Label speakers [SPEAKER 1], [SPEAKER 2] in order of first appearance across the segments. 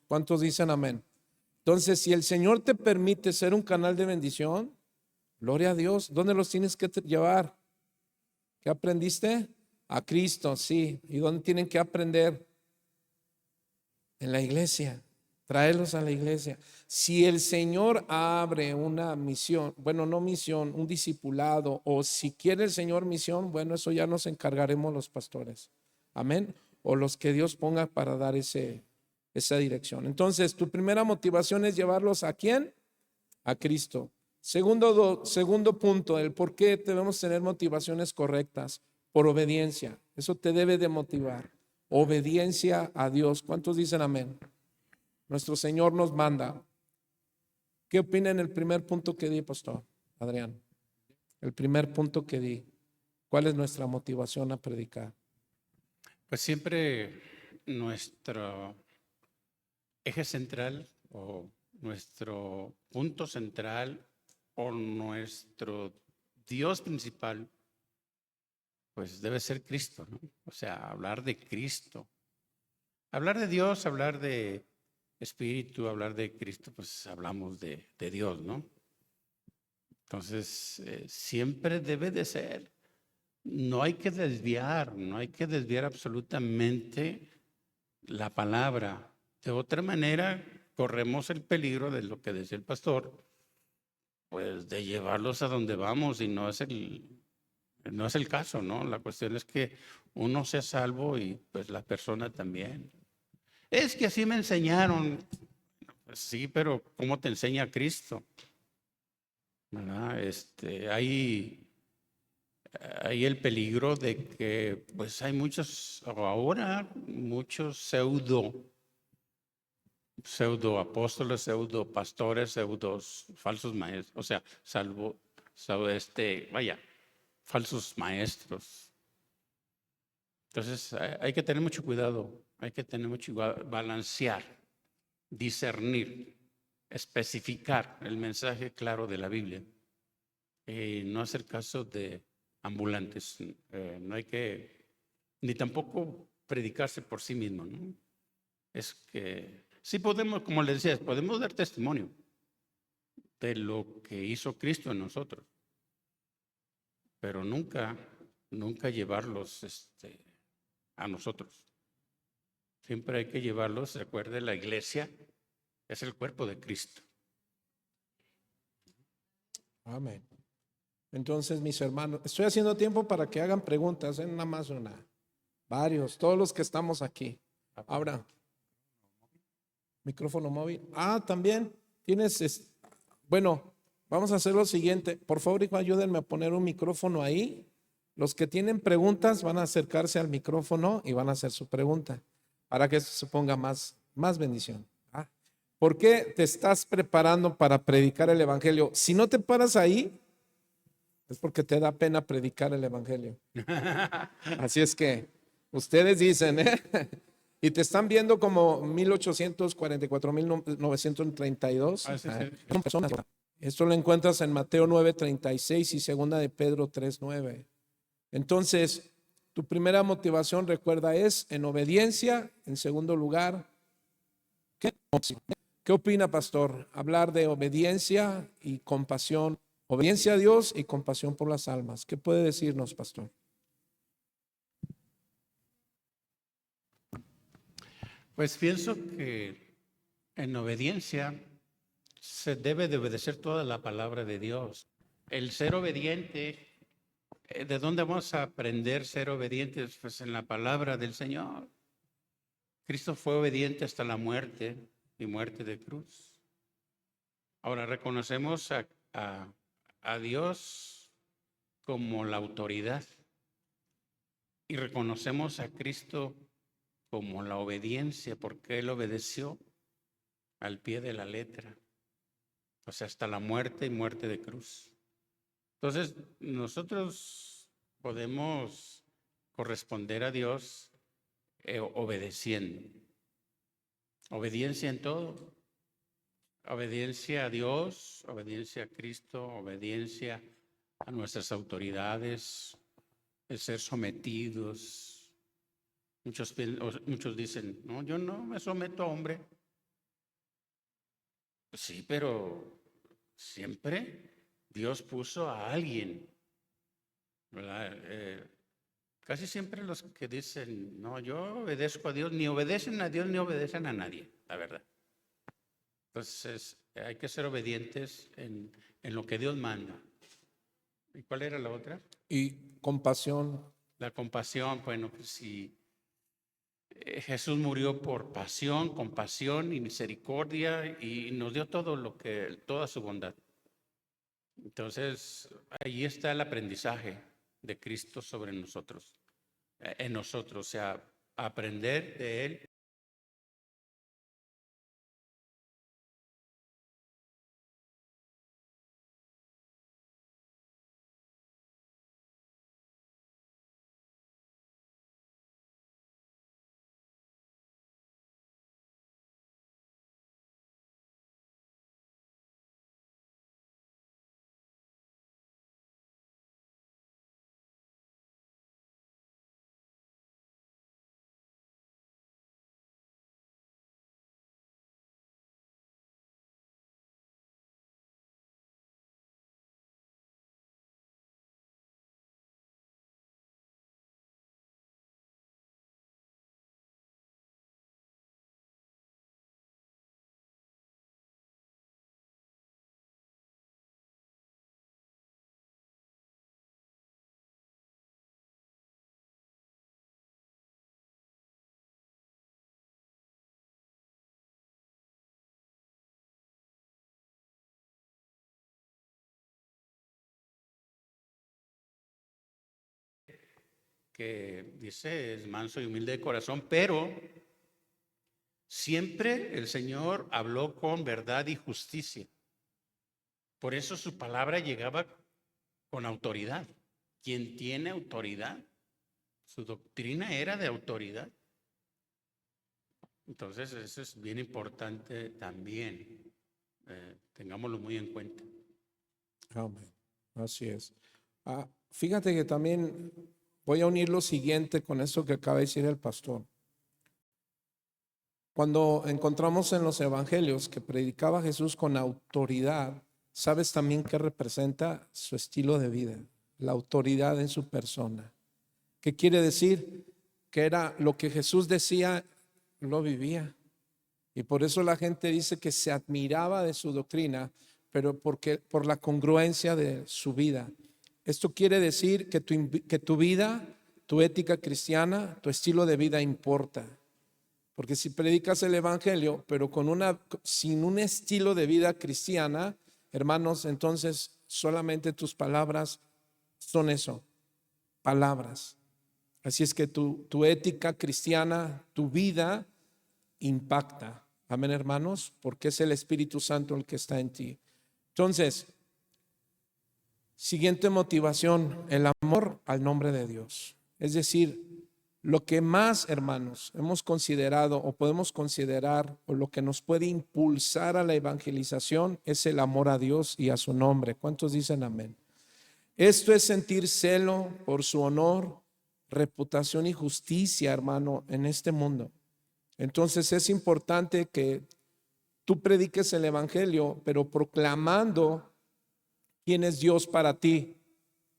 [SPEAKER 1] ¿Cuántos dicen amén? Entonces, si el Señor te permite ser un canal de bendición, gloria a Dios. ¿Dónde los tienes que llevar? ¿Qué aprendiste? A Cristo, sí. ¿Y dónde tienen que aprender? En la iglesia. Traerlos a la iglesia. Si el Señor abre una misión, bueno, no misión, un discipulado, o si quiere el Señor misión, bueno, eso ya nos encargaremos los pastores. Amén. O los que Dios ponga para dar esa dirección. Entonces, tu primera motivación es llevarlos ¿a quién? A Cristo. Segundo punto, el por qué debemos tener motivaciones correctas. Por obediencia. Eso te debe de motivar. Obediencia a Dios. ¿Cuántos dicen amén? Nuestro Señor nos manda. ¿Qué opinan el primer punto que di, pastor Adrián? El primer punto que di. ¿Cuál es nuestra motivación a predicar?
[SPEAKER 2] Pues siempre nuestro eje central o nuestro punto central o nuestro Dios principal, pues debe ser Cristo, ¿no? O sea, hablar de Cristo. Hablar de Dios, hablar de Espíritu, hablar de Cristo, pues hablamos de Dios, ¿no? Entonces, siempre debe de ser. No hay que desviar absolutamente la palabra. De otra manera, corremos el peligro de lo que decía el pastor, pues de llevarlos a donde vamos y no es el caso, ¿no? La cuestión es que uno sea salvo y pues la persona también. Es que así me enseñaron. Pues sí, pero ¿cómo te enseña Cristo? ¿Verdad? Hay el peligro de que pues hay muchos pseudo apóstoles, pseudo pastores, pseudos falsos maestros, o sea, falsos maestros. Entonces hay que tener mucho cuidado, balancear, discernir, especificar el mensaje claro de la Biblia. No hacer caso de ambulantes, no hay que, ni tampoco predicarse por sí mismo, ¿no? Es que sí podemos, como les decía, podemos dar testimonio de lo que hizo Cristo en nosotros, pero nunca llevarlos a nosotros. Siempre hay que llevarlos, recuerde, la iglesia es el cuerpo de Cristo.
[SPEAKER 1] Amén. Entonces, mis hermanos, estoy haciendo tiempo para que hagan preguntas, nada más una. Varios, todos los que estamos aquí. Ahora, micrófono móvil. También tienes, bueno, vamos a hacer lo siguiente. Por favor, hijo, ayúdenme a poner un micrófono ahí. Los que tienen preguntas van a acercarse al micrófono y van a hacer su pregunta para que eso se ponga más bendición. ¿Por qué te estás preparando para predicar el evangelio? Si no te paras ahí, es porque te da pena predicar el evangelio. Así es que ustedes dicen, y te están viendo como 1844,932. Son personas. Esto lo encuentras en Mateo 9:36 y segunda de Pedro 3:9. Entonces, tu primera motivación, recuerda, es en obediencia. En segundo lugar, ¿qué opina, pastor? Hablar de obediencia y compasión. Obediencia a Dios y compasión por las almas. ¿Qué puede decirnos, pastor?
[SPEAKER 2] Pues pienso que en obediencia se debe de obedecer toda la palabra de Dios. El ser obediente, ¿de dónde vamos a aprender ser obedientes? Pues en la palabra del Señor. Cristo fue obediente hasta la muerte y muerte de cruz. Ahora reconocemos a Dios como la autoridad y reconocemos a Cristo como la obediencia, porque Él obedeció al pie de la letra, o sea, hasta la muerte y muerte de cruz. Entonces, nosotros podemos corresponder a Dios obedeciendo. Obediencia en todo. Obediencia a Dios, obediencia a Cristo, obediencia a nuestras autoridades, el ser sometidos. Muchos dicen, no, yo no me someto a hombre. Sí, pero siempre Dios puso a alguien, ¿verdad? Casi siempre los que dicen, no, yo obedezco a Dios, ni obedecen a Dios ni obedecen a nadie, la verdad. Entonces, hay que ser obedientes en lo que Dios manda. ¿Y cuál era la otra?
[SPEAKER 1] Y compasión.
[SPEAKER 2] La compasión. Bueno, pues si Jesús murió por pasión, compasión y misericordia y nos dio toda su bondad. Entonces, ahí está el aprendizaje de Cristo sobre nosotros, en nosotros, o sea, aprender de Él. Que dice es manso y humilde de corazón, pero siempre el Señor habló con verdad y justicia. Por eso su palabra llegaba con autoridad. Quien tiene autoridad, su doctrina era de autoridad. Entonces, eso es bien importante también. Tengámoslo muy en cuenta.
[SPEAKER 1] Amén. Así es. Fíjate que también voy a unir lo siguiente con eso que acaba de decir el pastor. Cuando encontramos en los evangelios que predicaba Jesús con autoridad, sabes también qué representa su estilo de vida, la autoridad en su persona. ¿Qué quiere decir? Que era lo que Jesús decía, lo vivía. Y por eso la gente dice que se admiraba de su doctrina, pero por la congruencia de su vida. Esto quiere decir que tu vida, tu ética cristiana, tu estilo de vida importa. Porque si predicas el evangelio, pero sin un estilo de vida cristiana, hermanos, entonces solamente tus palabras son eso, palabras. Así es que tu ética cristiana, tu vida impacta. Amén, hermanos, porque es el Espíritu Santo el que está en ti. Entonces, siguiente motivación, el amor al nombre de Dios. Es decir, lo que más, hermanos, hemos considerado o podemos considerar o lo que nos puede impulsar a la evangelización es el amor a Dios y a su nombre. ¿Cuántos dicen amén? Esto es sentir celo por su honor, reputación y justicia, hermano, en este mundo. Entonces es importante que tú prediques el evangelio, pero proclamando quién es Dios para ti.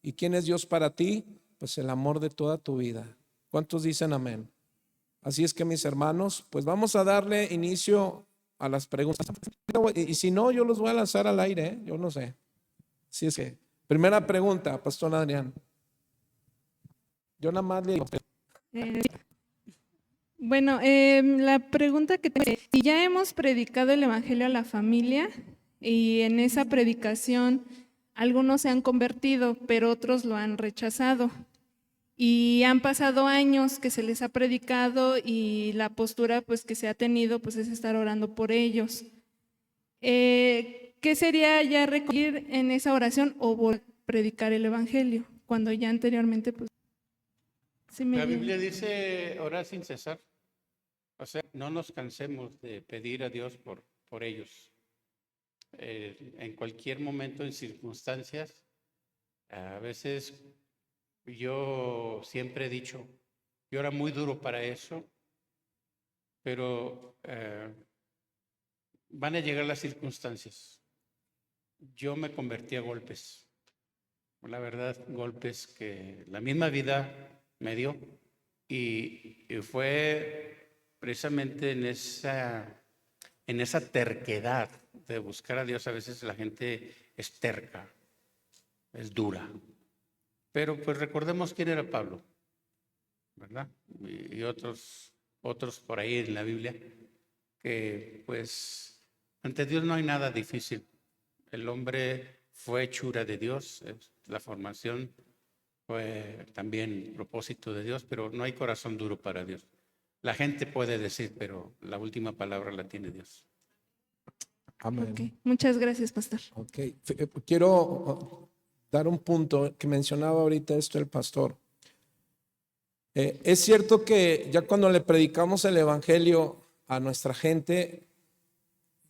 [SPEAKER 1] ¿Y quién es Dios para ti? Pues el amor de toda tu vida. ¿Cuántos dicen amén? Así es que, mis hermanos, pues vamos a darle inicio a las preguntas. Y si no, yo los voy a lanzar al aire, ¿eh? Yo no sé. Así es que, primera pregunta, Pastor Adrián. Yo nada más le digo.
[SPEAKER 3] Bueno, la pregunta que tengo es, si ya hemos predicado el Evangelio a la familia y en esa predicación algunos se han convertido, pero otros lo han rechazado. Y han pasado años que se les ha predicado y la postura pues que se ha tenido pues es estar orando por ellos. ¿Qué sería ya recurrir en esa oración o predicar el Evangelio cuando ya anteriormente pues
[SPEAKER 2] La Biblia dice orar sin cesar. O sea, no nos cansemos de pedir a Dios por ellos. En cualquier momento, en circunstancias, a veces yo siempre he dicho, yo era muy duro para eso, pero van a llegar las circunstancias. Yo me convertí a golpes. La verdad, golpes que la misma vida me dio. Y fue precisamente en esa terquedad de buscar a Dios. A veces la gente es terca, es dura. Pero pues recordemos quién era Pablo, ¿verdad? Y otros por ahí en la Biblia, que pues ante Dios no hay nada difícil. El hombre fue hechura de Dios, la formación fue también propósito de Dios, pero no hay corazón duro para Dios. La gente puede decir, pero la última palabra la tiene Dios.
[SPEAKER 1] Amén.
[SPEAKER 3] Ok, muchas gracias, pastor.
[SPEAKER 1] Ok, quiero dar un punto que mencionaba ahorita esto el pastor. Es cierto que ya cuando le predicamos el evangelio a nuestra gente,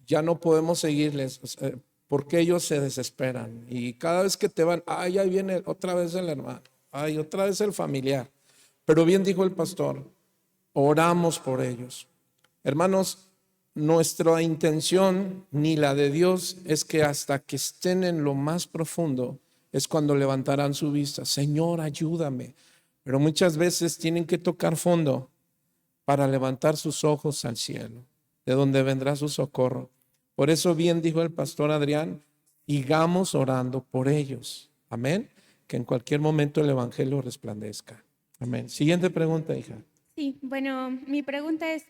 [SPEAKER 1] ya no podemos seguirles, porque ellos se desesperan. Y cada vez que te van, ay, ahí viene otra vez el hermano, ay, otra vez el familiar. Pero bien dijo el pastor, oramos por ellos. Hermanos, nuestra intención, ni la de Dios, es que hasta que estén en lo más profundo, es cuando levantarán su vista. Señor, ayúdame. Pero muchas veces tienen que tocar fondo para levantar sus ojos al cielo, de donde vendrá su socorro. Por eso bien dijo el pastor Adrián, sigamos orando por ellos. Amén. Que en cualquier momento el evangelio resplandezca. Amén. Siguiente pregunta, hija.
[SPEAKER 4] Sí, bueno, mi pregunta es,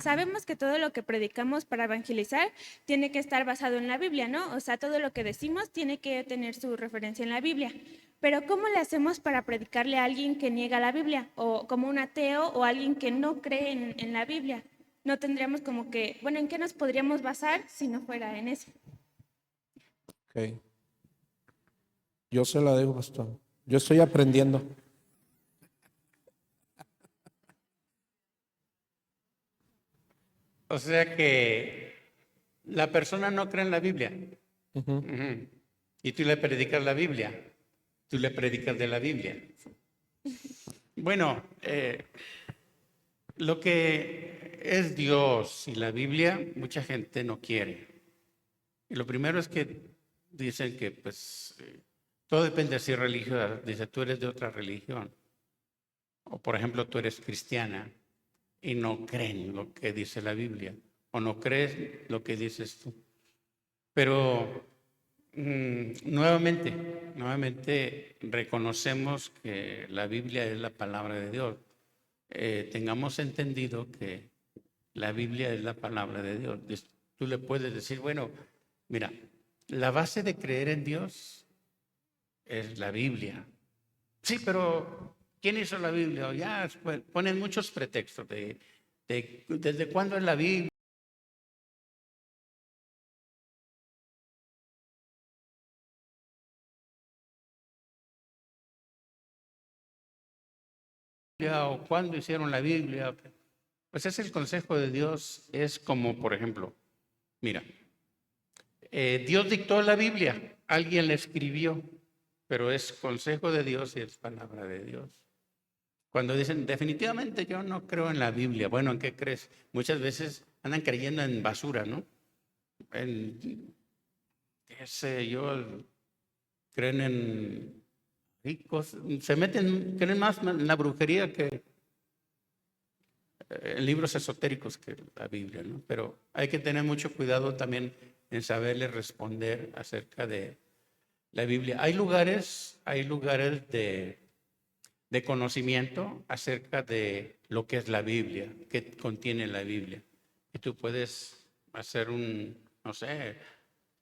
[SPEAKER 4] sabemos que todo lo que predicamos para evangelizar tiene que estar basado en la Biblia, ¿no? O sea, todo lo que decimos tiene que tener su referencia en la Biblia. Pero ¿cómo le hacemos para predicarle a alguien que niega la Biblia? O como un ateo o alguien que no cree en la Biblia. No tendríamos como que, bueno, ¿en qué nos podríamos basar si no fuera en eso?
[SPEAKER 1] Ok. Yo se la dejo, pastor. Yo estoy aprendiendo.
[SPEAKER 2] O sea que la persona no cree en la Biblia.
[SPEAKER 1] Ujú.
[SPEAKER 2] Y tú le predicas la Biblia. Tú le predicas de la Biblia. Bueno, lo que es Dios y la Biblia, mucha gente no quiere. Y lo primero es que dicen que pues todo depende de si es religiosa. Dice, tú eres de otra religión. O por ejemplo, tú eres cristiana y no creen lo que dice la Biblia. O no crees lo que dices tú. Pero nuevamente reconocemos que la Biblia es la palabra de Dios. Tengamos entendido que la Biblia es la palabra de Dios. Tú le puedes decir, bueno, mira, la base de creer en Dios es la Biblia. Sí, pero ¿quién hizo la Biblia? Ya ponen muchos pretextos desde cuándo es la Biblia. O cuándo hicieron la Biblia. Pues es el consejo de Dios, es como, por ejemplo, mira, Dios dictó la Biblia, alguien la escribió, pero es consejo de Dios y es palabra de Dios. Cuando dicen, definitivamente yo no creo en la Biblia, bueno, ¿en qué crees? Muchas veces andan creyendo en basura, ¿no? Qué sé yo, creen en ricos, creen más en la brujería que en libros esotéricos que la Biblia, ¿no? Pero hay que tener mucho cuidado también en saberle responder acerca de la Biblia. Hay lugares de conocimiento acerca de lo que es la Biblia, que contiene la Biblia. Y tú puedes hacer no sé,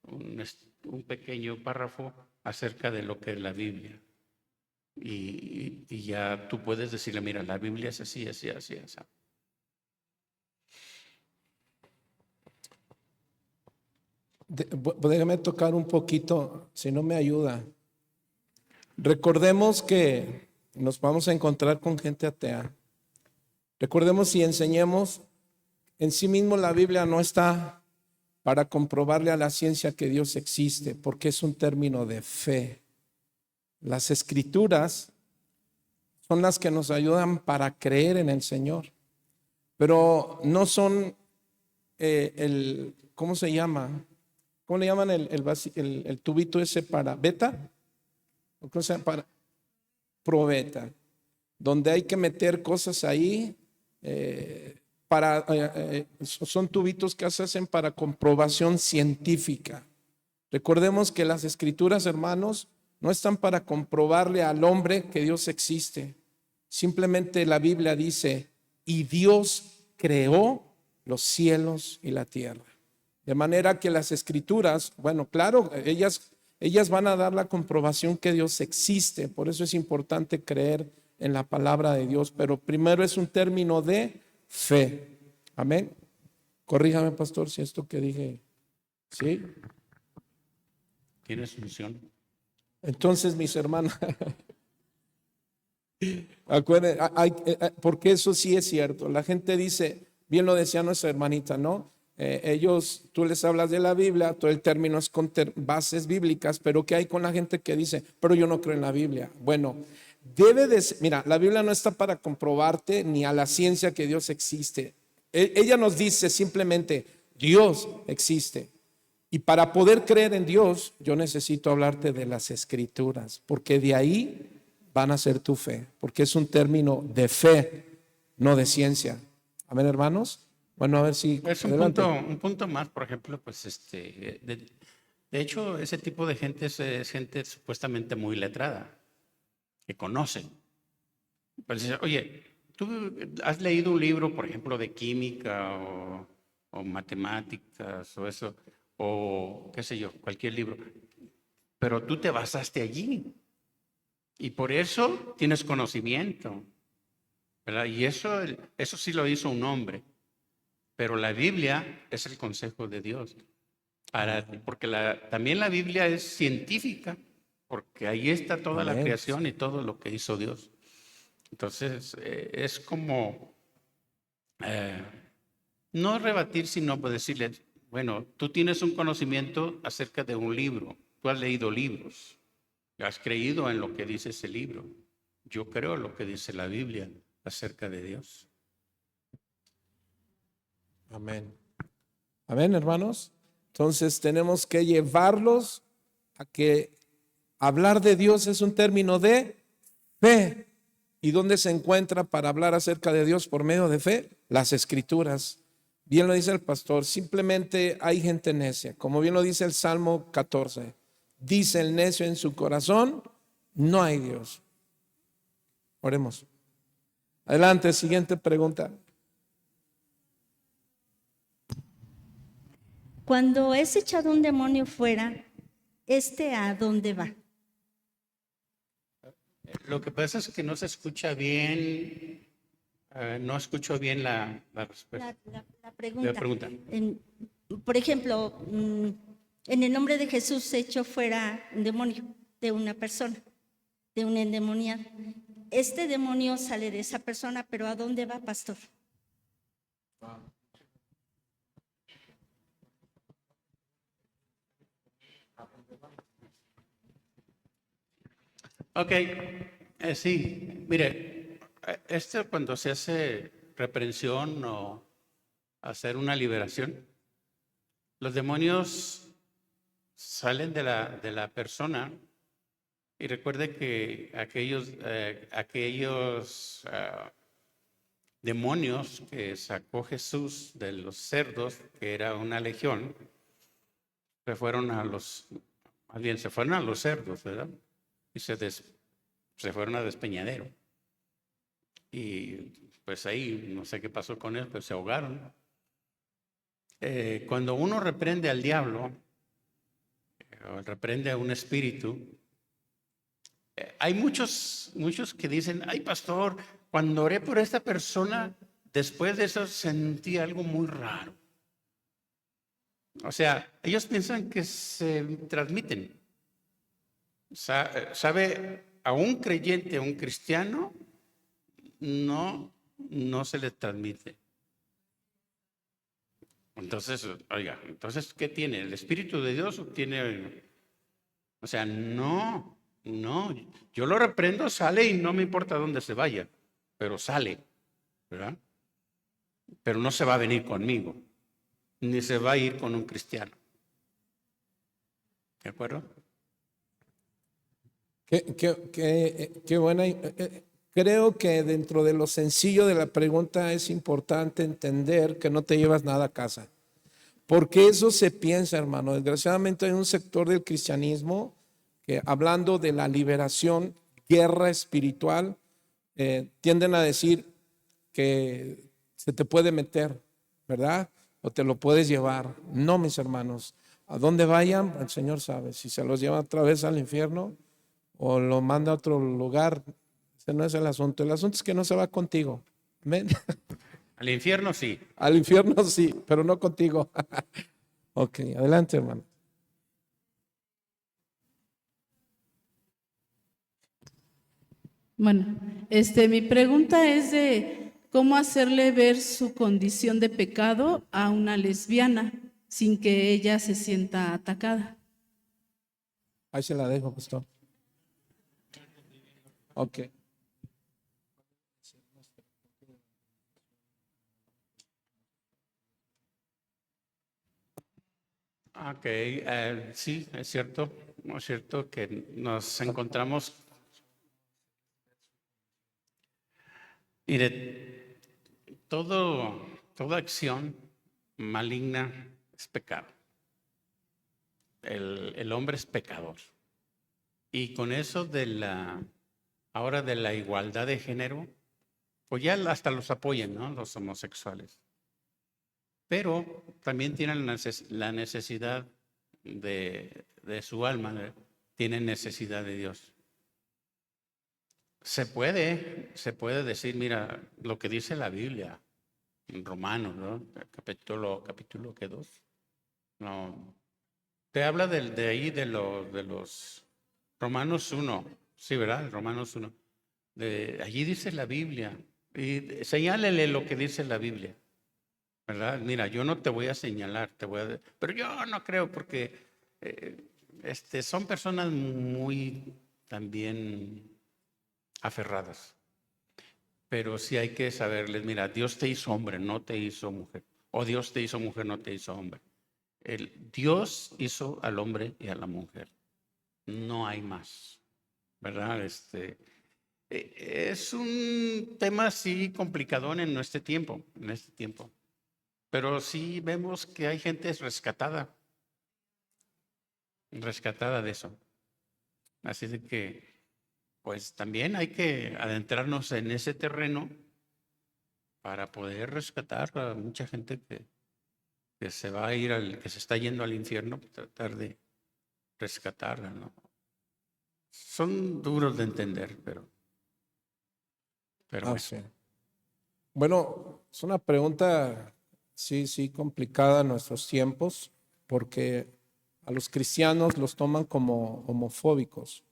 [SPEAKER 2] un pequeño párrafo acerca de lo que es la Biblia. Y ya tú puedes decirle, mira, la Biblia es así, así, así, así.
[SPEAKER 1] Déjame tocar un poquito, si no me ayuda. Recordemos que nos vamos a encontrar con gente atea. Recordemos y enseñemos, en sí mismo la Biblia no está para comprobarle a la ciencia que Dios existe, porque es un término de fe. Las escrituras son las que nos ayudan para creer en el Señor, pero no son ¿cómo se llama? ¿Cómo le llaman el tubito ese para beta? ¿O cómo se llama? Para probeta, donde hay que meter cosas ahí son tubitos que se hacen para comprobación científica. Recordemos que las escrituras, hermanos, no están para comprobarle al hombre que Dios existe. Simplemente la Biblia dice, y Dios creó los cielos y la tierra. De manera que las escrituras, bueno, claro, ellas van a dar la comprobación que Dios existe. Por eso es importante creer en la palabra de Dios. Pero primero es un término de fe. Amén. Corríjame, pastor, si esto que dije, ¿sí?
[SPEAKER 2] Tiene solución.
[SPEAKER 1] Entonces, mis hermanos, acuérdense, porque eso sí es cierto. La gente dice, bien lo decía nuestra hermanita, ¿no? Tú les hablas de la Biblia, todo el término es con bases bíblicas, pero ¿qué hay con la gente que dice, pero yo no creo en la Biblia? Bueno, mira, la Biblia no está para comprobarte ni a la ciencia que Dios existe. Ella nos dice simplemente, Dios existe. Y para poder creer en Dios, yo necesito hablarte de las escrituras, porque de ahí van a ser tu fe, porque es un término de fe, no de ciencia. Amén, hermanos. Bueno, a ver si
[SPEAKER 2] es un punto más, por ejemplo, pues de hecho, ese tipo de gente es gente supuestamente muy letrada, que conocen. Pues, oye, ¿tú has leído un libro, por ejemplo, de química o matemáticas o eso? O qué sé yo, cualquier libro, pero tú te basaste allí y por eso tienes conocimiento, ¿verdad? Y eso sí lo hizo un hombre, pero la Biblia es el consejo de Dios, porque también la Biblia es científica, porque ahí está toda la creación y todo lo que hizo Dios. Entonces, es como, no rebatir, sino decirle, bueno, tú tienes un conocimiento acerca de un libro, tú has leído libros, has creído en lo que dice ese libro. Yo creo lo que dice la Biblia acerca de Dios.
[SPEAKER 1] Amén. Amén, hermanos. Entonces tenemos que llevarlos a que hablar de Dios es un término de fe. ¿Y dónde se encuentra para hablar acerca de Dios por medio de fe? Las escrituras. Bien lo dice el pastor, simplemente hay gente necia, como bien lo dice el Salmo 14. Dice el necio en su corazón, no hay Dios. Oremos. Adelante, siguiente pregunta.
[SPEAKER 5] Cuando es echado un demonio fuera, ¿a dónde va?
[SPEAKER 2] Lo que pasa es que no se escucha bien, no escucho bien la respuesta.
[SPEAKER 5] La pregunta.
[SPEAKER 2] La pregunta.
[SPEAKER 5] Por ejemplo, en el nombre de Jesús se echó fuera un demonio de una persona, de un endemoniado. Este demonio sale de esa persona, pero ¿a dónde va, pastor?
[SPEAKER 2] Ok, sí, mire, cuando se hace reprensión o hacer una liberación, los demonios salen de la persona y recuerde que aquellos demonios que sacó Jesús de los cerdos, que era una legión, se fueron a los cerdos, ¿verdad? Y se fueron a despeñadero. Y pues ahí no sé qué pasó con él, pues se ahogaron. Cuando uno reprende al diablo, o reprende a un espíritu, hay muchos que dicen, ay pastor, cuando oré por esta persona, después de eso sentí algo muy raro. O sea, ellos piensan que se transmiten. ¿Sabe? A un creyente, a un cristiano, no se le transmite. Entonces, oiga, ¿qué tiene? ¿El Espíritu de Dios tiene? O sea, no, yo lo reprendo, sale y no me importa dónde se vaya, pero sale, ¿verdad? Pero no se va a venir conmigo. ni se va a ir con un cristiano. ¿De acuerdo?
[SPEAKER 1] Qué buena. Creo que dentro de lo sencillo de la pregunta es importante entender que no te llevas nada a casa. Porque eso se piensa, hermano. Desgraciadamente hay un sector del cristianismo que, hablando de la liberación, guerra espiritual, tienden a decir que se te puede meter, ¿verdad? O te lo puedes llevar. No, mis hermanos. A donde vayan, el Señor sabe. Si se los lleva otra vez al infierno o lo manda a otro lugar, ese no es el asunto. El asunto es que no se va contigo. Amén.
[SPEAKER 2] Al infierno sí.
[SPEAKER 1] Al infierno sí, pero no contigo. Ok, adelante, hermano.
[SPEAKER 6] Bueno, mi pregunta es de cómo hacerle ver su condición de pecado a una lesbiana sin que ella se sienta atacada.
[SPEAKER 1] Ahí se la dejo, pastor. Ok.
[SPEAKER 2] Ok, sí, es cierto que nos encontramos. Mire, toda acción maligna es pecado. El hombre es pecador. Y con eso ahora de la igualdad de género, pues ya hasta los apoyan, ¿no? Los homosexuales. Pero también tienen la necesidad de su alma, ¿no? Tienen necesidad de Dios. Se puede decir, mira, lo que dice la Biblia en Romanos, ¿no? Capítulo 2. No, te habla de ahí de los Romanos 1, sí, ¿verdad? Romanos 1. Allí dice la Biblia. Y señálele lo que dice la Biblia, ¿verdad? Mira, yo no te voy a señalar, pero yo no creo porque son personas muy también aferradas. Pero sí hay que saberles, mira, Dios te hizo hombre, no te hizo mujer. O Dios te hizo mujer, no te hizo hombre. Dios hizo al hombre y a la mujer. No hay más, ¿verdad? Es un tema así complicadón en este tiempo. Pero sí vemos que hay gente rescatada de eso. Así de que, pues también hay que adentrarnos en ese terreno para poder rescatar a mucha gente que se va a ir que se está yendo al infierno, tratar de rescatarla, ¿no? Son duros de entender, pero bueno.
[SPEAKER 1] Sí. Bueno, es una pregunta, sí, complicada en nuestros tiempos, porque a los cristianos los toman como homofóbicos.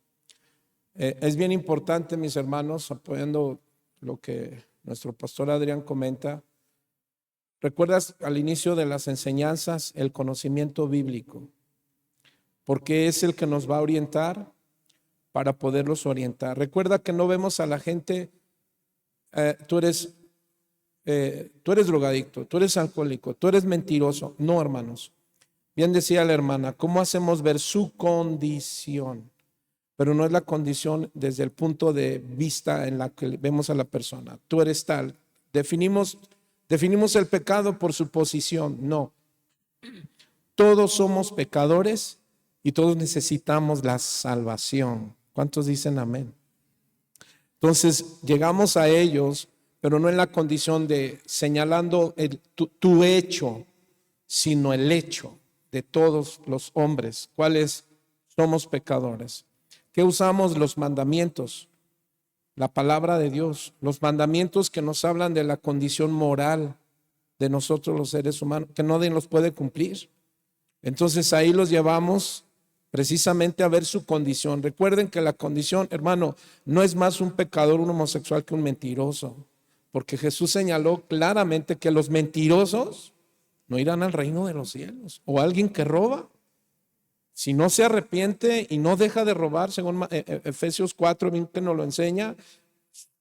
[SPEAKER 1] Es bien importante, mis hermanos, apoyando lo que nuestro pastor Adrián comenta. ¿Recuerdas al inicio de las enseñanzas el conocimiento bíblico? Porque es el que nos va a orientar para poderlos orientar. Recuerda que no vemos a la gente, tú eres drogadicto, tú eres alcohólico, tú eres mentiroso. No, hermanos. Bien decía la hermana, ¿cómo hacemos ver su condición? Pero no es la condición desde el punto de vista en la que vemos a la persona. Tú eres tal. Definimos el pecado por su posición. No. Todos somos pecadores y todos necesitamos la salvación. ¿Cuántos dicen amén? Entonces llegamos a ellos, pero no en la condición de señalando tu hecho, sino el hecho de todos los hombres. ¿Cuáles somos pecadores? ¿Qué usamos? Los mandamientos, la palabra de Dios, los mandamientos que nos hablan de la condición moral de nosotros los seres humanos, que nadie los puede cumplir. Entonces ahí los llevamos precisamente a ver su condición. Recuerden que la condición, hermano, no es más un pecador, un homosexual que un mentiroso, porque Jesús señaló claramente que los mentirosos no irán al reino de los cielos. O alguien que roba, si no se arrepiente y no deja de robar, según Efesios 4, 20 nos lo enseña,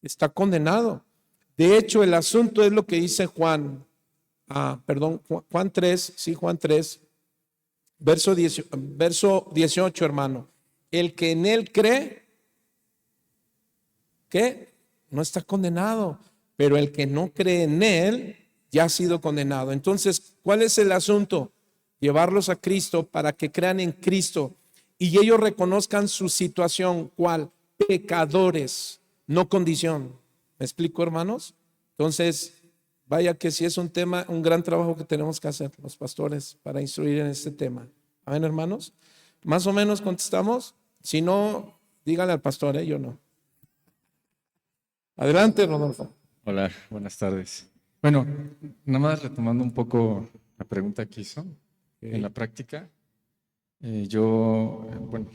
[SPEAKER 1] está condenado. De hecho, el asunto es lo que dice Juan perdón, Juan 3, sí, Juan 3, verso 18, hermano. El que en él cree, ¿qué? No está condenado, pero el que no cree en él ya ha sido condenado. Entonces, ¿cuál es el asunto? Llevarlos a Cristo para que crean en Cristo y ellos reconozcan su situación, ¿cuál? Pecadores, no condición. ¿Me explico, hermanos? Entonces, vaya que sí es un tema, un gran trabajo que tenemos que hacer los pastores para instruir en este tema. Amén, hermanos. Más o menos contestamos. Si no, díganle al pastor, yo no. Adelante, Rodolfo.
[SPEAKER 7] Hola, buenas tardes. Bueno, nada más retomando un poco la pregunta que hizo. En la práctica, bueno,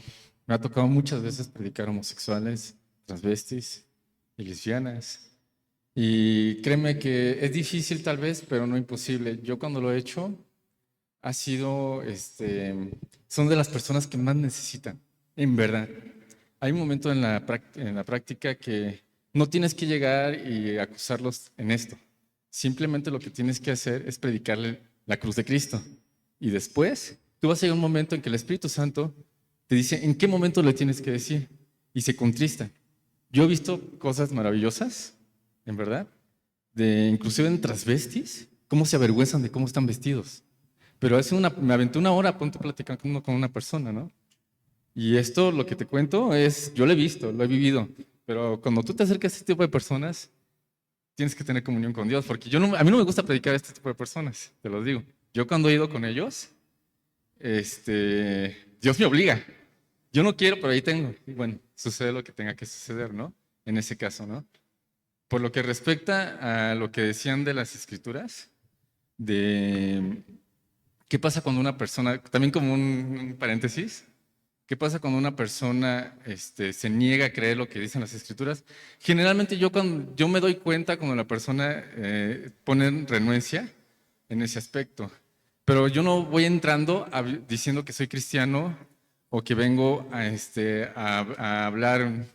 [SPEAKER 7] me ha tocado muchas veces predicar homosexuales, transvestis y lesbianas. Y créeme que es difícil tal vez, pero no imposible. Yo cuando lo he hecho, ha sido, son de las personas que más necesitan, en verdad. Hay un momento en la práctica que no tienes que llegar y acusarlos en esto. Simplemente lo que tienes que hacer es predicarle la cruz de Cristo. Y después, tú vas a llegar a un momento en que el Espíritu Santo te dice en qué momento le tienes que decir y se contrista. Yo he visto cosas maravillosas, en verdad, inclusive en transvestis, cómo se avergüenzan de cómo están vestidos. Pero me aventé una hora a punto de platicar con una persona, ¿no? Y esto, lo que te cuento, yo lo he visto, lo he vivido. Pero cuando tú te acercas a este tipo de personas, tienes que tener comunión con Dios, porque a mí no me gusta predicar a este tipo de personas, te lo digo. Yo cuando he ido con ellos, Dios me obliga. Yo no quiero, pero ahí tengo. Y bueno, sucede lo que tenga que suceder, ¿no? En ese caso, ¿no? Por lo que respecta a lo que decían de las Escrituras, de qué pasa cuando una persona, también como un paréntesis, ¿qué pasa cuando una persona se niega a creer lo que dicen las Escrituras? Generalmente yo me doy cuenta cuando la persona pone renuencia en ese aspecto. Pero yo no voy entrando diciendo que soy cristiano o que vengo a hablar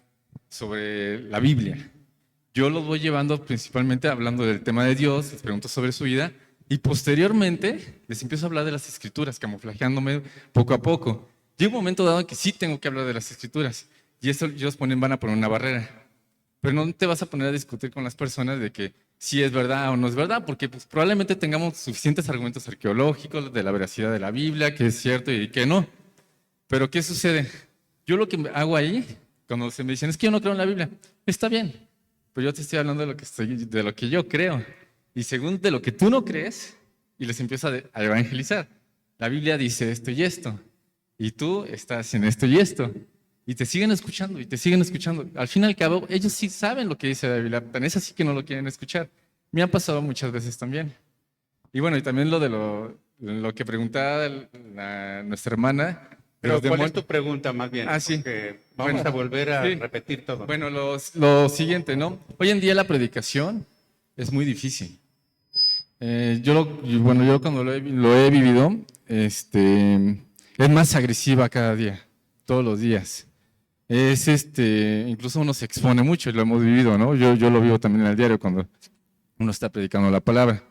[SPEAKER 7] sobre la Biblia. Yo los voy llevando principalmente hablando del tema de Dios, les pregunto sobre su vida y posteriormente les empiezo a hablar de las Escrituras, camuflajeándome poco a poco. Llega un momento dado en que sí tengo que hablar de las Escrituras y eso ellos van a poner una barrera. Pero no te vas a poner a discutir con las personas de que si es verdad o no es verdad, porque pues, probablemente tengamos suficientes argumentos arqueológicos de la veracidad de la Biblia, que es cierto y que no. Pero ¿qué sucede? Yo lo que hago ahí, cuando se me dicen, es que yo no creo en la Biblia, está bien, pero yo te estoy hablando de lo que yo creo. Y según de lo que tú no crees, y les empiezo a evangelizar. La Biblia dice esto y esto, y tú estás en esto y esto. Y te siguen escuchando y te siguen escuchando. Al fin y al cabo, ellos sí saben lo que dice la Biblia, tan es así que no lo quieren escuchar. Me ha pasado muchas veces también. Y bueno, y también lo de lo que preguntaba nuestra hermana.
[SPEAKER 2] Pero ¿cuál es tu pregunta más bien?
[SPEAKER 7] Sí.
[SPEAKER 2] Porque vamos a volver a repetir todo.
[SPEAKER 7] Bueno, lo siguiente, ¿no? Hoy en día la predicación es muy difícil. Yo cuando lo he vivido, es más agresiva cada día, todos los días. Incluso uno se expone mucho y lo hemos vivido, ¿no? Yo lo vivo también en el diario cuando uno está predicando la palabra.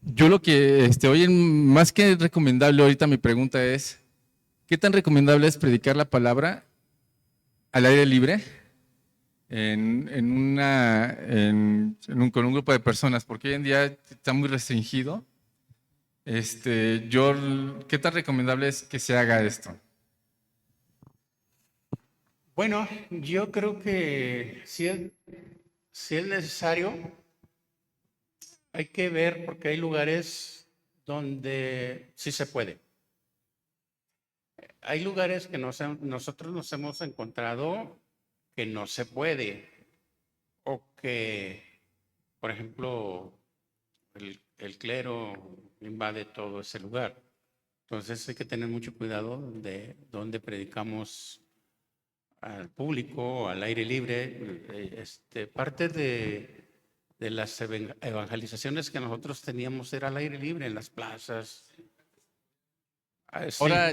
[SPEAKER 7] Yo lo que, más que recomendable, ahorita mi pregunta es, ¿qué tan recomendable es predicar la palabra al aire libre con un grupo de personas? Porque hoy en día está muy restringido. ¿Qué tan recomendable es que se haga esto?
[SPEAKER 2] Bueno, yo creo que si es necesario, hay que ver porque hay lugares donde sí se puede. Hay lugares que nosotros nos hemos encontrado que no se puede o que, por ejemplo, el clero invade todo ese lugar. Entonces hay que tener mucho cuidado de dónde predicamos al público, al aire libre. Parte de las evangelizaciones que nosotros teníamos era al aire libre, en las plazas. Sí.
[SPEAKER 7] Ahora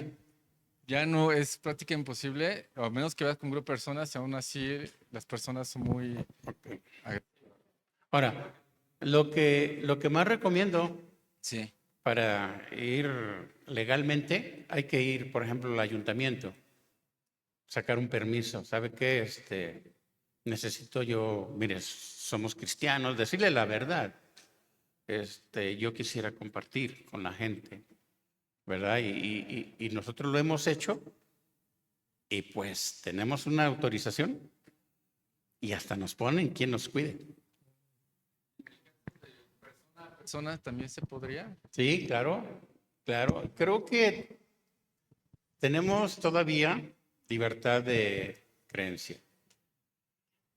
[SPEAKER 7] ya no es práctica imposible, a menos que vayas con un grupo de personas y aún así las personas son muy...
[SPEAKER 2] Ahora, Lo que más recomiendo
[SPEAKER 8] Sí.
[SPEAKER 2] para ir legalmente, hay que ir, por ejemplo, al ayuntamiento, sacar un permiso. ¿Sabe qué? Necesito yo, mire, somos cristianos, decirle la verdad. Yo quisiera compartir con la gente, ¿verdad? Y nosotros lo hemos hecho y pues tenemos una autorización y hasta nos ponen quien nos cuide.
[SPEAKER 7] ¿Persona también se podría?
[SPEAKER 2] Sí, claro, claro. Creo que tenemos todavía libertad de creencia,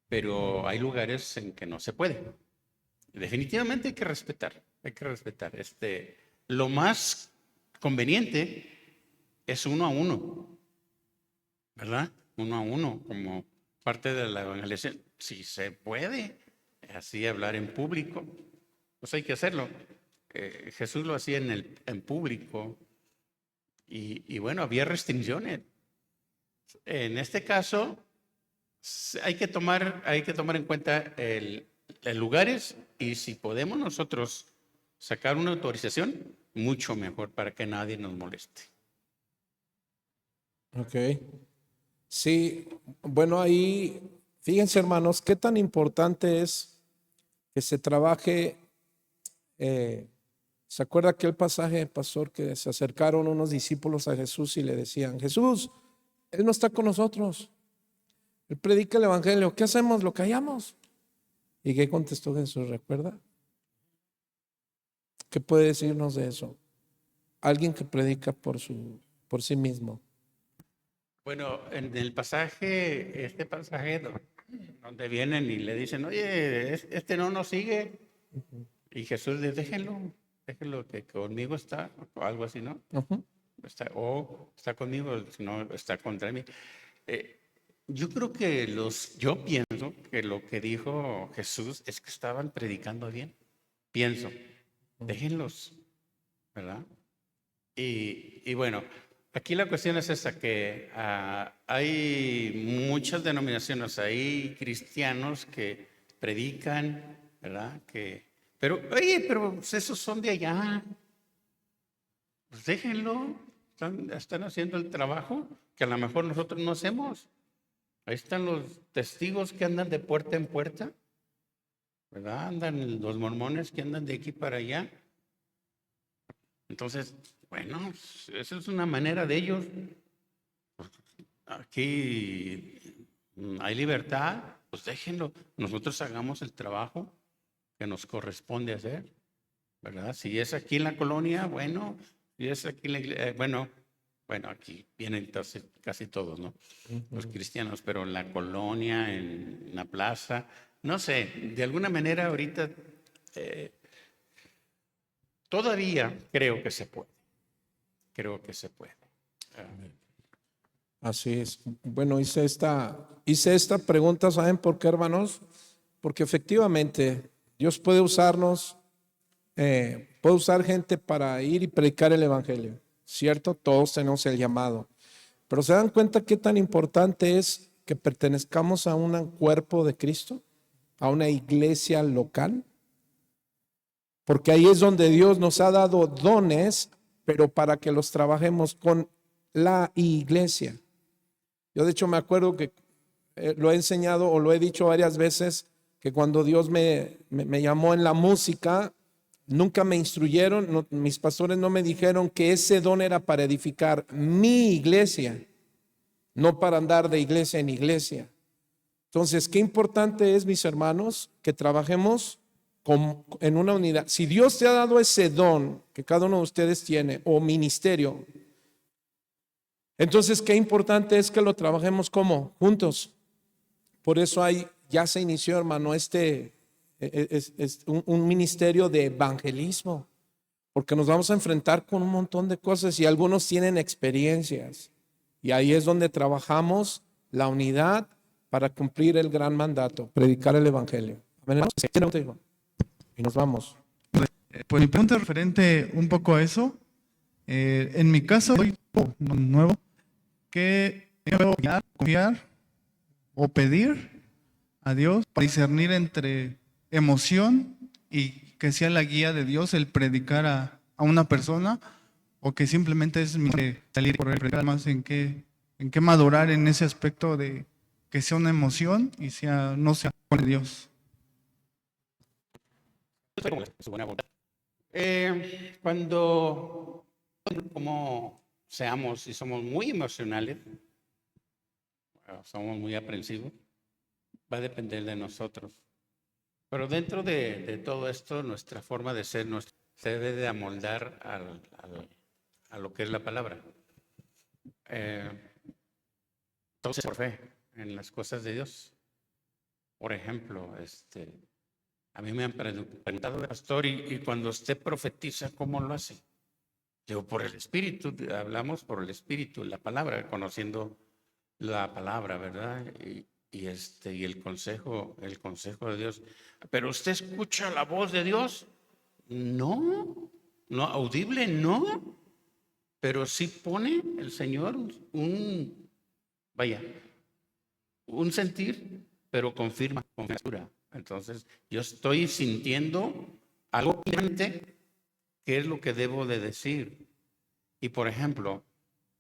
[SPEAKER 2] pero hay lugares en que no se puede. Definitivamente hay que respetar, hay que respetar. Lo más conveniente es 1 a 1, ¿verdad? 1 a 1, como parte de la evangelización. Si se puede así hablar en público, pues hay que hacerlo. Jesús lo hacía en público y bueno, había restricciones. En este caso, hay que tomar en cuenta el lugares y si podemos nosotros sacar una autorización, mucho mejor para que nadie nos moleste.
[SPEAKER 1] Ok. Sí, bueno, ahí, fíjense hermanos, qué tan importante es que se trabaje. ¿Se acuerda aquel pasaje, pastor, que se acercaron unos discípulos a Jesús y le decían, Jesús, Él no está con nosotros, Él predica el evangelio, ¿qué hacemos? ¿Lo callamos? ¿Y qué contestó Jesús? ¿Recuerda? ¿Qué puede decirnos de eso? Alguien que predica por sí mismo.
[SPEAKER 2] Bueno, en el pasaje, este pasaje donde vienen y le dicen, oye, no nos sigue. Y Jesús les déjenlo que conmigo está, o algo así, ¿no? Está conmigo, no está contra mí. Yo pienso que lo que dijo Jesús es que estaban predicando bien. Pienso, déjenlos, ¿verdad? Y bueno, aquí la cuestión es esta, que hay muchas denominaciones, hay cristianos que predican, ¿verdad? Pero pues esos son de allá. Pues déjenlo, están haciendo el trabajo que a lo mejor nosotros no hacemos. Ahí están los testigos que andan de puerta en puerta, ¿verdad? Andan los mormones que andan de aquí para allá. Entonces, bueno, esa es una manera de ellos. Aquí hay libertad, pues déjenlo. Nosotros hagamos el trabajo que nos corresponde hacer, ¿verdad? Si es aquí en la colonia, bueno, si es aquí en la iglesia, bueno, aquí vienen casi todos, ¿no? Los cristianos, pero en la colonia, en la plaza, no sé, de alguna manera ahorita todavía creo que se puede. Creo que se puede.
[SPEAKER 1] Así es. Bueno, hice esta pregunta, ¿saben por qué, hermanos? Porque efectivamente Dios puede usarnos, puede usar gente para ir y predicar el evangelio, ¿cierto? Todos tenemos el llamado. Pero ¿se dan cuenta qué tan importante es que pertenezcamos a un cuerpo de Cristo? A una iglesia local. Porque ahí es donde Dios nos ha dado dones, pero para que los trabajemos con la iglesia. Yo de hecho me acuerdo que lo he enseñado o lo he dicho varias veces, que cuando Dios me llamó en la música, nunca me instruyeron, mis pastores no me dijeron que ese don era para edificar mi iglesia, no para andar de iglesia en iglesia. Entonces, qué importante es, mis hermanos, que trabajemos en una unidad. Si Dios te ha dado ese don que cada uno de ustedes tiene, o ministerio, entonces qué importante es que lo trabajemos como juntos. Por eso ya se inició, hermano, es un ministerio de evangelismo, porque nos vamos a enfrentar con un montón de cosas y algunos tienen experiencias, y ahí es donde trabajamos la unidad para cumplir el gran mandato, predicar el evangelio. Y nos vamos.
[SPEAKER 9] Pues mi pregunta es referente un poco a eso. En mi caso, soy nuevo, que debo confiar o pedir a Dios para discernir entre emoción y que sea la guía de Dios el predicar a una persona, o que simplemente es salir por el predicar, más en qué madurar en ese aspecto de que sea una emoción y no sea con Dios.
[SPEAKER 2] Su buena voluntad. Cuando como seamos y somos muy emocionales, somos muy aprensivos, va a depender de nosotros. Pero dentro de todo esto, nuestra forma de ser se debe de amoldar a lo que es la palabra. Entonces, por fe en las cosas de Dios. Por ejemplo, a mí me han preguntado, pastor, y cuando usted profetiza, ¿cómo lo hace? Digo, por el Espíritu, hablamos por el Espíritu, la palabra, conociendo la palabra, ¿verdad? Y el consejo de Dios. Pero usted escucha la voz de Dios, no audible, no, pero sí pone el Señor un sentir, pero confirma con factura. Entonces, yo estoy sintiendo algo claramente qué es lo que debo de decir. Y por ejemplo,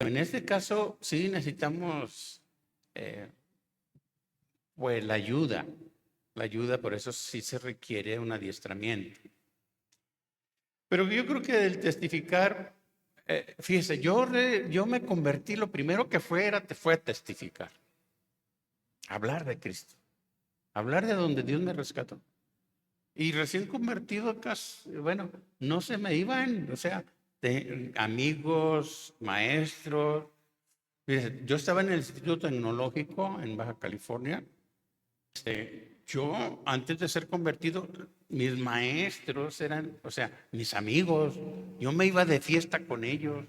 [SPEAKER 2] en este caso sí necesitamos pues la ayuda, por eso sí se requiere un adiestramiento. Pero yo creo que el testificar, fíjese, yo me convertí, lo primero que fue a testificar, hablar de Cristo, hablar de donde Dios me rescató. Y recién convertido acá, bueno, no se me iban, o sea, amigos, maestros. Fíjese, yo estaba en el Instituto Tecnológico en Baja California. Yo, antes de ser convertido, mis maestros eran, o sea, mis amigos. Yo me iba de fiesta con ellos.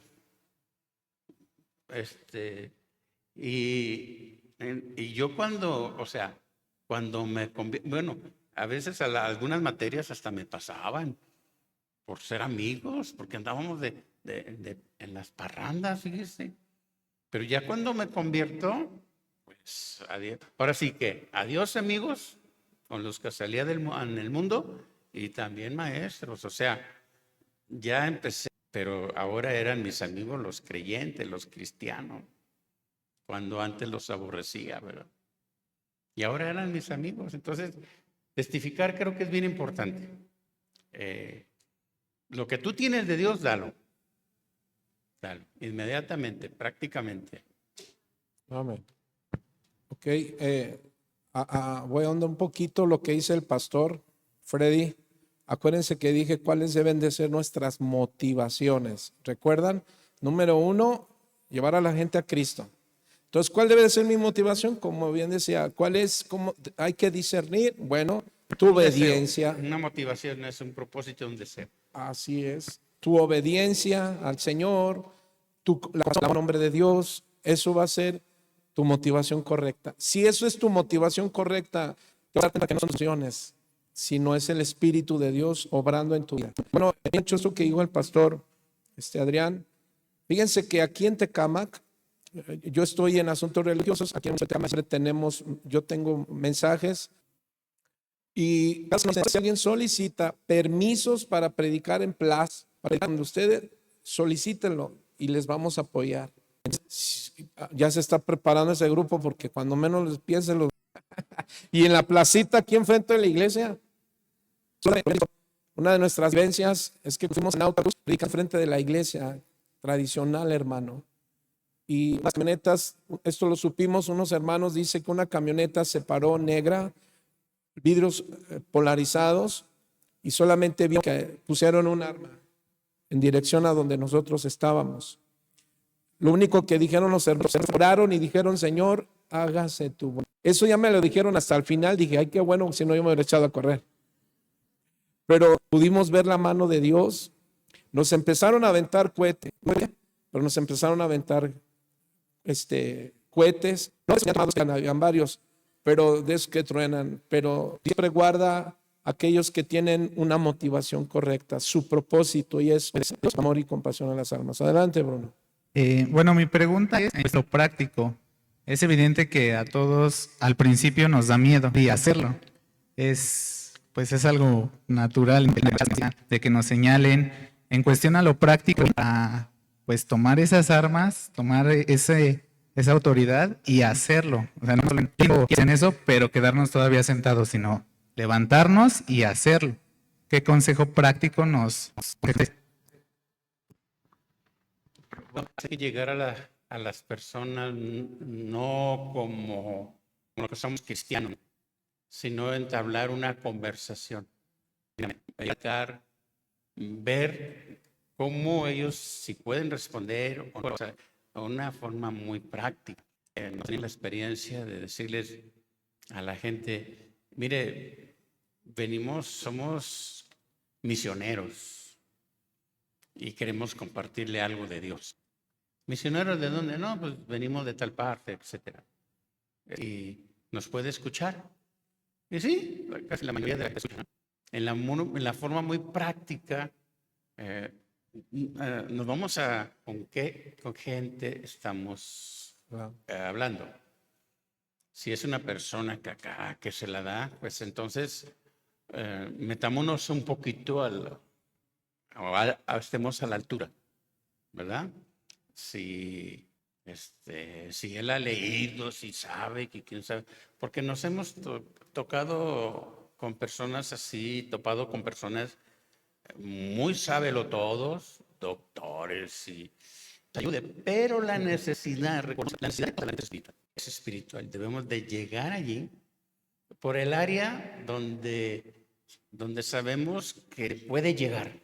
[SPEAKER 2] Y yo cuando me convertí, bueno, a veces algunas materias hasta me pasaban por ser amigos, porque andábamos en las parrandas, fíjese. Pero ya cuando me convierto, pues adiós. Ahora sí que adiós amigos con los que salía en el mundo y también maestros. O sea, ya empecé, pero ahora eran mis amigos los creyentes, los cristianos, cuando antes los aborrecía, ¿verdad? Y ahora eran mis amigos. Entonces, testificar creo que es bien importante. Lo que tú tienes de Dios, dalo, inmediatamente, prácticamente.
[SPEAKER 1] Amén. Ok, voy a ahondar un poquito lo que dice el pastor Freddy. Acuérdense que dije cuáles deben de ser nuestras motivaciones. ¿Recuerdan? Número 1, llevar a la gente a Cristo. Entonces, ¿cuál debe de ser mi motivación? Como bien decía, ¿cómo hay que discernir? Bueno, tu obediencia.
[SPEAKER 2] Una motivación es un propósito, un deseo.
[SPEAKER 1] Así es. Tu obediencia al Señor, la nombre de Dios, eso va a ser tu motivación correcta. Si eso es tu motivación correcta, te vas a dar cuenta que no son opciones, sino es el Espíritu de Dios obrando en tu vida. Bueno, he hecho eso que dijo el pastor Adrián. Fíjense que aquí en Tecámac, yo estoy en asuntos religiosos, aquí en Tecámac yo tengo mensajes y si alguien solicita permisos para predicar en plaza, cuando ustedes solicítenlo y les vamos a apoyar. Ya se está preparando ese grupo porque cuando menos les piensen y en la placita aquí enfrente de la iglesia, una de nuestras vivencias es que fuimos en autobús, predica frente de la iglesia tradicional, hermano. Y las camionetas, esto lo supimos, unos hermanos dice que una camioneta se paró negra, vidrios polarizados, y solamente vio que pusieron un arma en dirección a donde nosotros estábamos. Lo único que dijeron los hermanos, oraron y dijeron, Señor, hágase tu voluntad. Eso ya me lo dijeron hasta el final, dije, ay, qué bueno, si no yo me hubiera echado a correr. Pero pudimos ver la mano de Dios. Nos empezaron a aventar cohetes, pero nos empezaron a aventar cohetes, no llamados, habían varios, pero de esos que truenan. Pero siempre guarda a aquellos que tienen una motivación correcta, su propósito, y es amor y compasión a las almas. Adelante, Bruno.
[SPEAKER 8] Bueno, mi pregunta es en lo práctico. Es evidente que a todos al principio nos da miedo y hacerlo. Es pues es algo natural de que nos señalen. En cuestión a lo práctico, a pues tomar esas armas, tomar esa autoridad y hacerlo. O sea, no solo en eso, pero quedarnos todavía sentados, sino levantarnos y hacerlo. ¿Qué consejo práctico nos?
[SPEAKER 2] Hay que llegar a las personas no como que somos cristianos, sino entablar una conversación. Ver cómo ellos, si pueden responder, o sea, de una forma muy práctica. No tengo la experiencia de decirles a la gente, mire, somos misioneros y queremos compartirle algo de Dios. ¿Misioneros de dónde? No, pues venimos de tal parte, etcétera. Y nos puede escuchar. Y sí, casi la mayoría de la que escucha. En la forma muy práctica, nos vamos con qué gente estamos hablando. Si es una persona que se la da, pues entonces metámonos un poquito estemos a la altura, ¿verdad? Si él ha leído, si sabe, que quién sabe, porque nos hemos tocado con personas así, topado con personas muy todos, doctores y ayude, pero la necesidad es espiritual. Debemos de llegar allí por el área donde sabemos que puede llegar,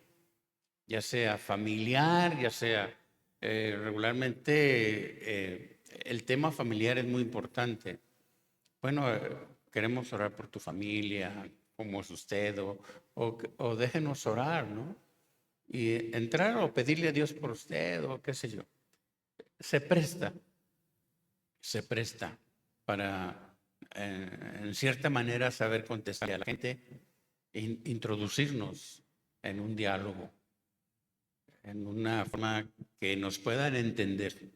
[SPEAKER 2] ya sea familiar, ya sea regularmente el tema familiar es muy importante. Bueno, queremos orar por tu familia, cómo es usted, o déjenos orar, ¿no? Y entrar o pedirle a Dios por usted, o qué sé yo. Se presta para, en cierta manera, saber contestarle a la gente, introducirnos en un diálogo, en una forma que nos puedan entender,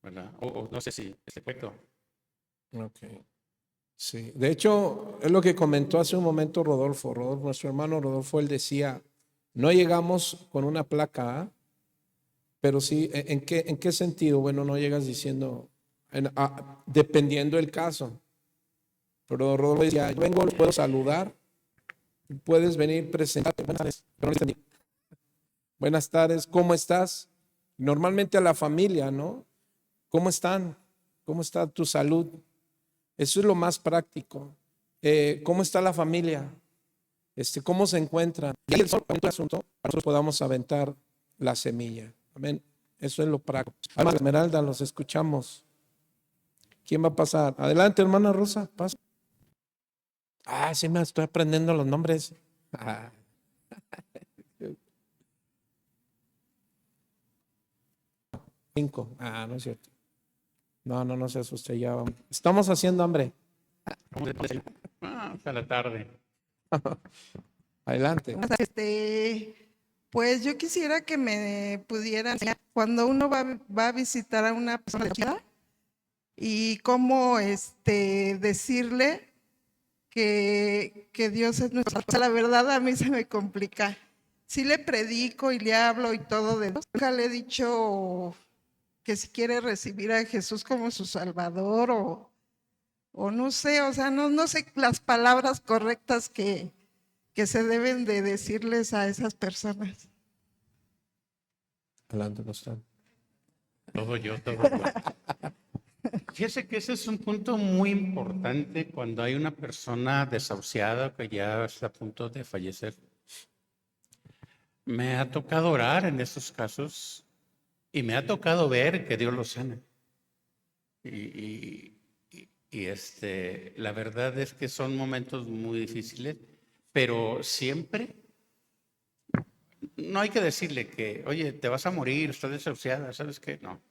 [SPEAKER 2] ¿verdad? O no sé si es correcto.
[SPEAKER 1] Ok. Sí, de hecho, es lo que comentó hace un momento Rodolfo, nuestro hermano Rodolfo, él decía, no llegamos con una placa, pero sí, ¿en qué sentido? Bueno, no llegas diciendo, dependiendo del caso. Pero Rodolfo decía, yo vengo, los puedo saludar, puedes venir presentarte. Buenas tardes, ¿cómo estás? Normalmente a la familia, ¿no? ¿Cómo están? ¿Cómo está tu salud? Eso es lo más práctico. ¿Cómo está la familia? ¿Cómo se encuentran? Y ahí el asunto, para nosotros podamos aventar la semilla. Amén. Eso es lo práctico. Alma Esmeralda, los escuchamos. ¿Quién va a pasar? Adelante, hermana Rosa, pasa. Sí me estoy aprendiendo los nombres. 5. No es cierto. No se asuste, ya vamos. Estamos haciendo hambre.
[SPEAKER 2] Hasta la tarde.
[SPEAKER 1] Adelante.
[SPEAKER 10] Pues yo quisiera que me pudieran, cuando uno va a visitar a una persona y cómo decirle que Dios es nuestro. O sea, la verdad a mí se me complica. Sí le predico y le hablo y todo de Dios. Nunca le he dicho que si quiere recibir a Jesús como su Salvador o no sé, o sea, no sé las palabras correctas que se deben de decirles a esas personas.
[SPEAKER 1] Adelante, pastor.
[SPEAKER 2] Todo yo. Fíjese que ese es un punto muy importante cuando hay una persona desahuciada que ya está a punto de fallecer. Me ha tocado orar en estos casos y me ha tocado ver que Dios lo sana. Y la verdad es que son momentos muy difíciles, pero siempre no hay que decirle que, oye, te vas a morir, estás desahuciada, ¿sabes qué? No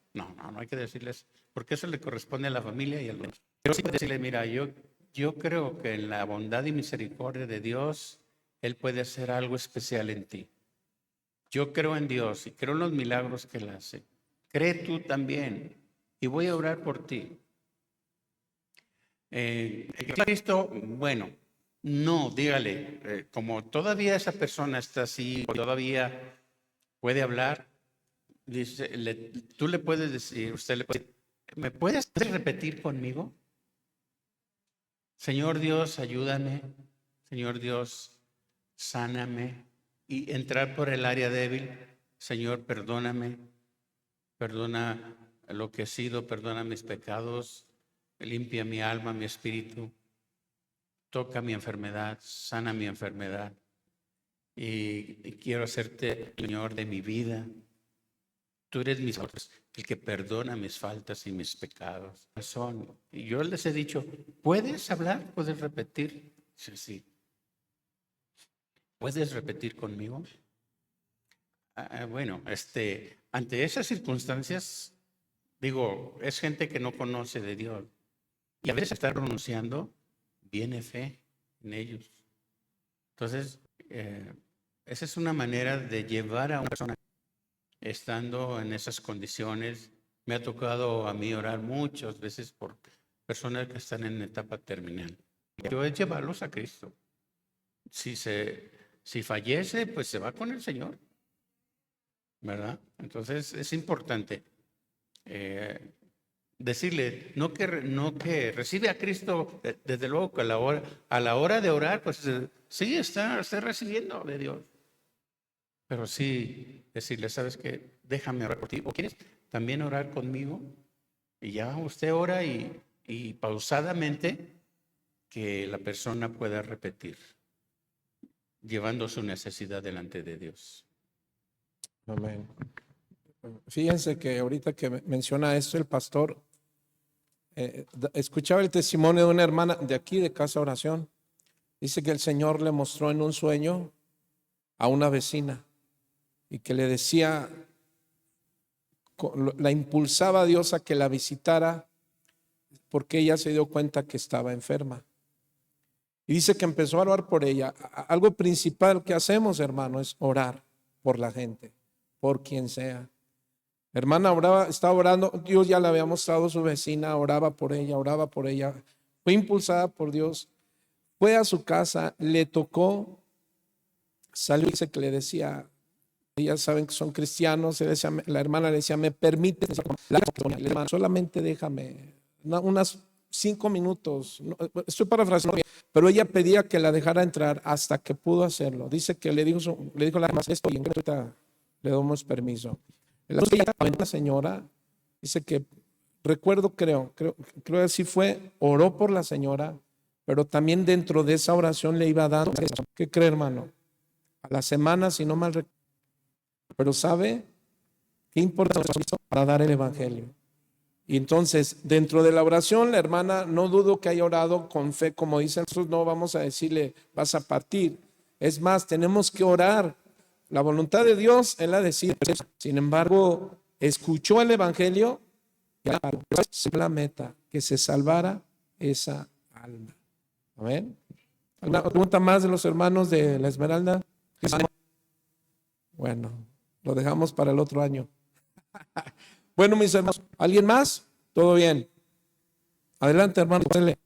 [SPEAKER 2] hay que decirles, porque eso le corresponde a la familia y a los. Pero sí decirle, mira, yo creo que en la bondad y misericordia de Dios, Él puede hacer algo especial en ti. Yo creo en Dios y creo en los milagros que Él hace. Cree tú también y voy a orar por ti. Cristo, bueno, No, dígale, como todavía esa persona está así, todavía puede hablar, dice, tú le puedes decir, usted le puede decir, ¿me puedes repetir conmigo? Señor Dios, ayúdame. Señor Dios, sáname. Y entrar por el área débil. Señor, perdóname. Perdona lo que he sido, perdona mis pecados. Limpia mi alma, mi espíritu. Toca mi enfermedad, sana mi enfermedad. Y quiero hacerte Señor de mi vida. Tú eres el que perdona mis faltas y mis pecados. Y yo les he dicho, ¿puedes hablar? ¿Puedes repetir? Sí. ¿Puedes repetir conmigo? Bueno, ante esas circunstancias, digo, es gente que no conoce de Dios. Y a veces estar pronunciando, viene fe en ellos. Entonces, esa es una manera de llevar a una persona estando en esas condiciones. Me ha tocado a mí orar muchas veces por personas que están en etapa terminal. Yo es llevarlos a Cristo. Si fallece, pues se va con el Señor, ¿verdad? Entonces es importante decirle, no que recibe a Cristo, desde luego que a la hora de orar, pues sí está recibiendo de Dios. Pero sí decirle, ¿sabes qué? Déjame orar por ti. ¿O quieres también orar conmigo? Y ya usted ora y pausadamente que la persona pueda repetir, llevando su necesidad delante de Dios.
[SPEAKER 1] Amén. Fíjense que ahorita que menciona esto el pastor, escuchaba el testimonio de una hermana de aquí de Casa Oración. Dice que el Señor le mostró en un sueño a una vecina y que le decía, la impulsaba a Dios a que la visitara porque ella se dio cuenta que estaba enferma. Y dice que empezó a orar por ella. Algo principal que hacemos, hermano, es orar por la gente, por quien sea. Hermana estaba orando, Dios ya le había mostrado a su vecina, oraba por ella, fue impulsada por Dios, fue a su casa, le tocó, salió y dice que le decía, ellas saben que son cristianos, la hermana le decía, ¿me permite? Solamente déjame unas 5 minutos, estoy parafraseando, pero ella pedía que la dejara entrar hasta que pudo hacerlo. Dice que le dijo la más esto y en ahorita le damos permiso. La señora dice que creo que así fue, oró por la señora, pero también dentro de esa oración le iba dando, ¿qué cree, hermano? A la semana, si no mal recuerdo. Pero ¿sabe qué importante para dar el evangelio? Y entonces, dentro de la oración, la hermana, no dudo que haya orado con fe, como dicen nosotros, no vamos a decirle, vas a partir. Es más, tenemos que orar. La voluntad de Dios, Él la decide. Sin embargo, escuchó el evangelio y la meta, que se salvara esa alma. Amén. ¿Alguna pregunta más de los hermanos de la Esmeralda? Bueno, lo dejamos para el otro año. Bueno, mis hermanos, ¿alguien más? ¿Todo bien? Adelante, hermano.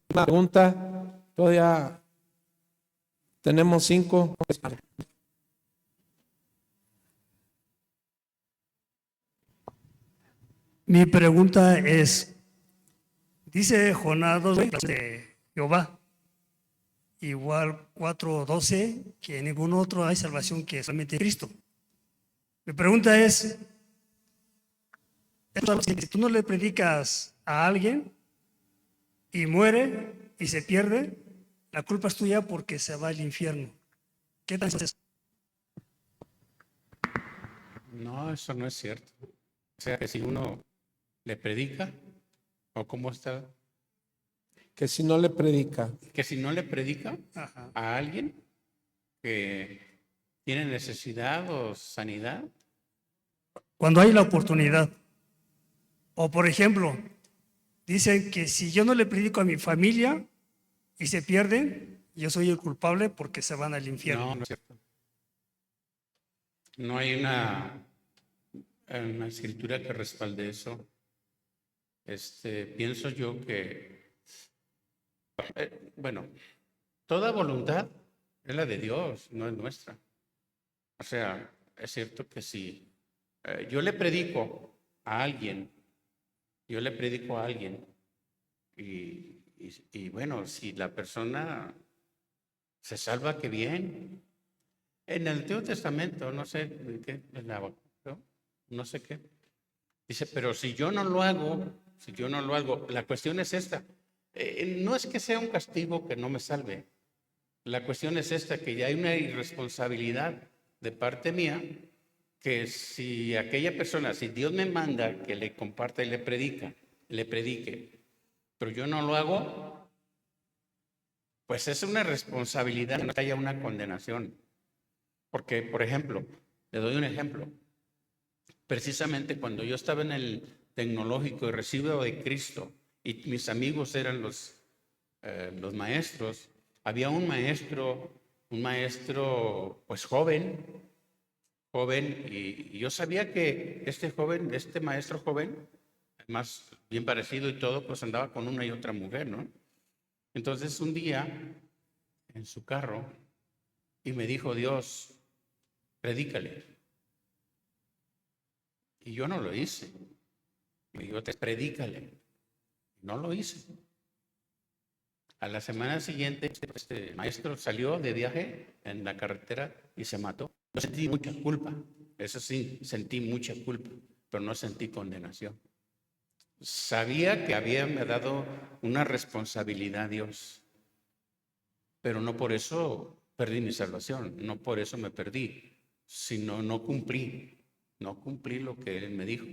[SPEAKER 1] Una pregunta. Todavía tenemos 5.
[SPEAKER 11] Mi pregunta es, dice Jonás 2 de Jehová, igual 4:12, que en ningún otro hay salvación que solamente Cristo. Mi pregunta es, si tú no le predicas a alguien y muere y se pierde, la culpa es tuya porque se va al infierno. ¿Qué tal es eso?
[SPEAKER 2] No, eso no es cierto. O sea, que si uno le predica, ¿o cómo está?
[SPEAKER 1] Que si no le predica.
[SPEAKER 2] Que si no le predica a alguien que tiene necesidad o sanidad.
[SPEAKER 11] Cuando hay la oportunidad. O por ejemplo, dicen que si yo no le predico a mi familia y se pierden, yo soy el culpable porque se van al infierno.
[SPEAKER 2] No, no es cierto. No hay una escritura que respalde eso. Pienso yo que, bueno, toda voluntad es la de Dios, no es nuestra. O sea, es cierto que si yo le predico a alguien, y bueno, si la persona se salva, qué bien. En el Antiguo Testamento, no sé qué, no sé qué, dice, pero si yo no lo hago, la cuestión es esta. No es que sea un castigo que no me salve. La cuestión es esta, que ya hay una irresponsabilidad de parte mía, que si aquella persona, si Dios me manda que le comparta y le predique, pero yo no lo hago, pues es una responsabilidad, no haya una condenación. Porque, por ejemplo, le doy un ejemplo. Precisamente cuando yo estaba en el tecnológico y recibo de Cristo, y mis amigos eran los maestros, había un maestro pues joven, y yo sabía que este maestro joven, más bien parecido y todo, pues andaba con una y otra mujer, ¿no? Entonces un día, en su carro, y me dijo, Dios, predícale. Y yo no lo hice. Me dijo, predícale. No lo hice. A la semana siguiente, este maestro salió de viaje en la carretera y se mató. Yo sentí mucha culpa. Eso sí, sentí mucha culpa, pero no sentí condenación. Sabía que me dado una responsabilidad a Dios, pero no por eso perdí mi salvación, no por eso me perdí, sino no cumplí lo que Él me dijo,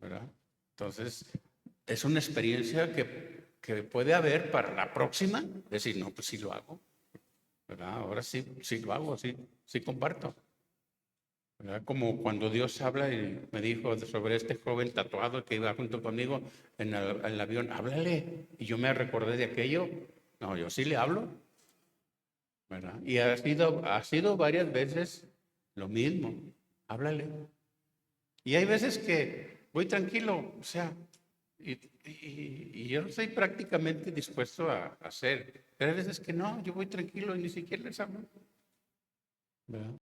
[SPEAKER 2] ¿verdad? Entonces, es una experiencia que puede haber para la próxima, decir, no, pues sí lo hago, ¿verdad? Ahora sí lo hago, sí comparto. ¿Verdad? Como cuando Dios habla y me dijo sobre este joven tatuado que iba junto conmigo en el avión, háblale. Y yo me recordé de aquello. No, yo sí le hablo. ¿Verdad? Y ha sido varias veces lo mismo. Háblale. Y hay veces que voy tranquilo, o sea, y yo estoy prácticamente dispuesto a hacer. Pero hay veces que no, yo voy tranquilo y ni siquiera les hablo. ¿Verdad?